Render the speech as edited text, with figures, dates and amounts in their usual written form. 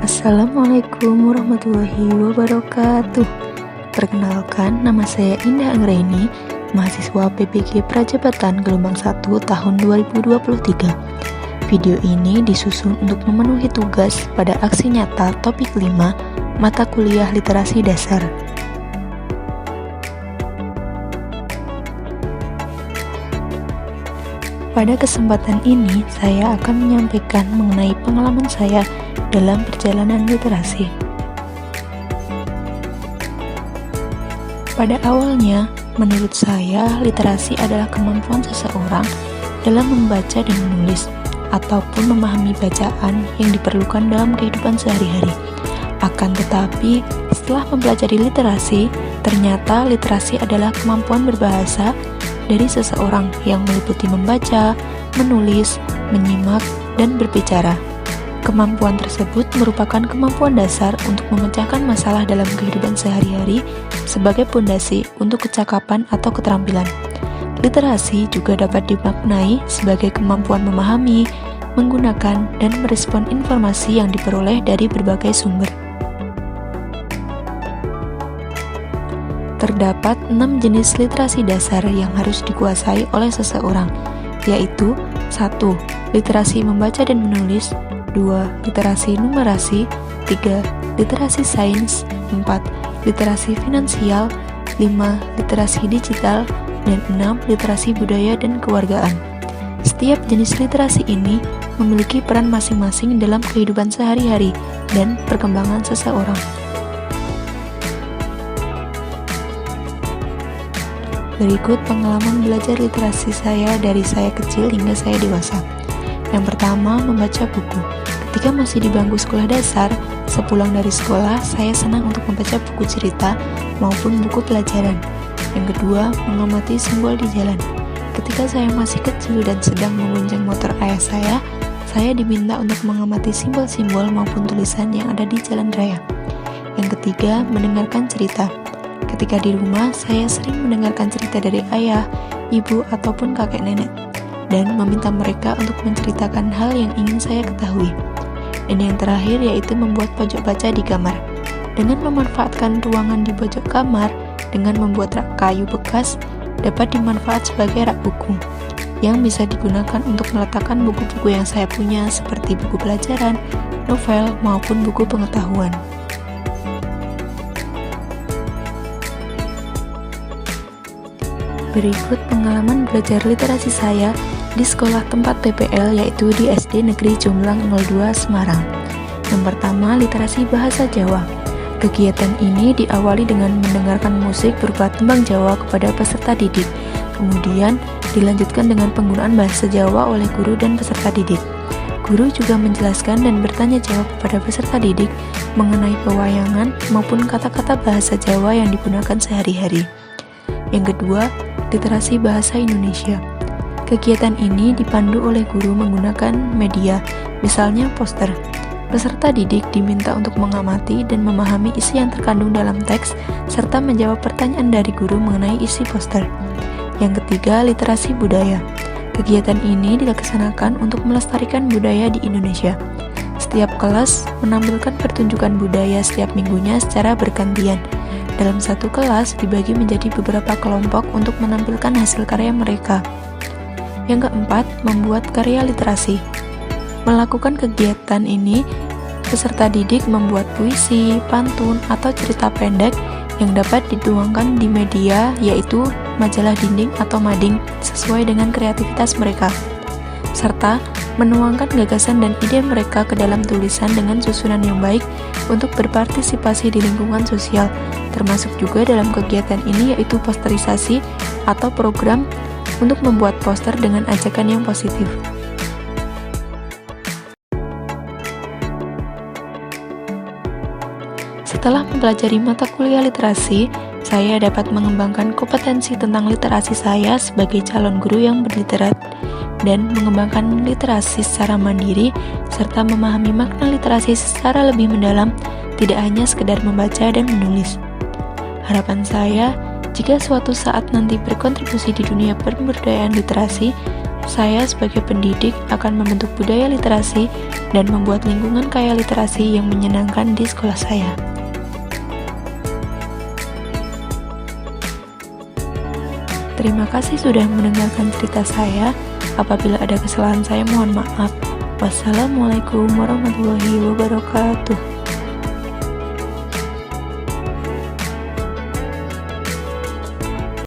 Assalamualaikum warahmatullahi wabarakatuh. Perkenalkan, nama saya Indah Anggraini, mahasiswa PPG Prajabatan Gelombang 1 tahun 2023. Video ini disusun untuk memenuhi tugas pada aksi nyata topik 5, mata kuliah literasi dasar. Pada kesempatan ini, saya akan menyampaikan mengenai pengalaman saya dalam perjalanan literasi. Pada awalnya, menurut saya, literasi adalah kemampuan seseorang dalam membaca dan menulis, ataupun memahami bacaan yang diperlukan dalam kehidupan sehari-hari. Akan tetapi, setelah mempelajari literasi, ternyata literasi adalah kemampuan berbahasa dari seseorang yang meliputi membaca, menulis, menyimak, dan berbicara. Kemampuan tersebut merupakan kemampuan dasar untuk memecahkan masalah dalam kehidupan sehari-hari sebagai pondasi untuk kecakapan atau keterampilan. Literasi juga dapat dimaknai sebagai kemampuan memahami, menggunakan, dan merespon informasi yang diperoleh dari berbagai sumber. Terdapat 6 jenis literasi dasar yang harus dikuasai oleh seseorang, yaitu 1. Literasi membaca dan menulis, 2. Literasi numerasi, 3. Literasi sains, 4. Literasi finansial, 5. Literasi digital, dan 6. Literasi budaya dan kewargaan. Setiap jenis literasi ini memiliki peran masing-masing dalam kehidupan sehari-hari dan perkembangan seseorang. Berikut pengalaman belajar literasi saya dari saya kecil hingga saya dewasa. Yang pertama, membaca buku. Ketika masih di bangku sekolah dasar, sepulang dari sekolah, saya senang untuk membaca buku cerita maupun buku pelajaran. Yang kedua, mengamati simbol di jalan. Ketika saya masih kecil dan sedang meminjam motor ayah saya diminta untuk mengamati simbol-simbol maupun tulisan yang ada di jalan raya. Yang ketiga, mendengarkan cerita. Ketika di rumah, saya sering mendengarkan cerita dari ayah, ibu, ataupun kakek nenek, dan meminta mereka untuk menceritakan hal yang ingin saya ketahui. Dan yang terakhir yaitu membuat pojok baca di kamar. Dengan memanfaatkan ruangan di pojok kamar, dengan membuat rak kayu bekas, dapat dimanfaat sebagai rak buku, yang bisa digunakan untuk meletakkan buku-buku yang saya punya seperti buku pelajaran, novel, maupun buku pengetahuan. Berikut pengalaman belajar literasi saya di sekolah tempat PPL, yaitu di SD Negeri Jomblang 02 Semarang. Yang pertama, literasi bahasa Jawa. Kegiatan ini diawali dengan mendengarkan musik berupa tembang Jawa kepada peserta didik. Kemudian dilanjutkan dengan penggunaan bahasa Jawa oleh guru dan peserta didik. Guru juga menjelaskan dan bertanya jawab kepada peserta didik mengenai pewayangan maupun kata-kata bahasa Jawa yang digunakan sehari-hari. Yang kedua, literasi bahasa Indonesia. Kegiatan ini dipandu oleh guru menggunakan media, misalnya poster. Peserta didik diminta untuk mengamati dan memahami isi yang terkandung dalam teks, serta menjawab pertanyaan dari guru mengenai isi poster. Yang ketiga, literasi budaya. Kegiatan ini dilaksanakan untuk melestarikan budaya di Indonesia. Setiap kelas menampilkan pertunjukan budaya setiap minggunya secara bergantian. Dalam satu kelas dibagi menjadi beberapa kelompok untuk menampilkan hasil karya mereka. Yang keempat, membuat karya literasi. Melakukan kegiatan ini, peserta didik membuat puisi, pantun, atau cerita pendek yang dapat dituangkan di media, yaitu majalah dinding atau mading, sesuai dengan kreativitas mereka, serta menuangkan gagasan dan ide mereka ke dalam tulisan dengan susunan yang baik untuk berpartisipasi di lingkungan sosial, termasuk juga dalam kegiatan ini yaitu posterisasi atau program untuk membuat poster dengan ajakan yang positif. Setelah mempelajari mata kuliah literasi, saya dapat mengembangkan kompetensi tentang literasi saya sebagai calon guru yang berliterat dan mengembangkan literasi secara mandiri serta memahami makna literasi secara lebih mendalam, tidak hanya sekedar membaca dan menulis. Harapan saya, jika suatu saat nanti berkontribusi di dunia pemberdayaan literasi, Saya sebagai pendidik akan membentuk budaya literasi dan membuat lingkungan kaya literasi yang menyenangkan di sekolah saya. Terima kasih sudah mendengarkan cerita saya. Apabila ada kesalahan saya mohon maaf. Wassalamualaikum warahmatullahi wabarakatuh.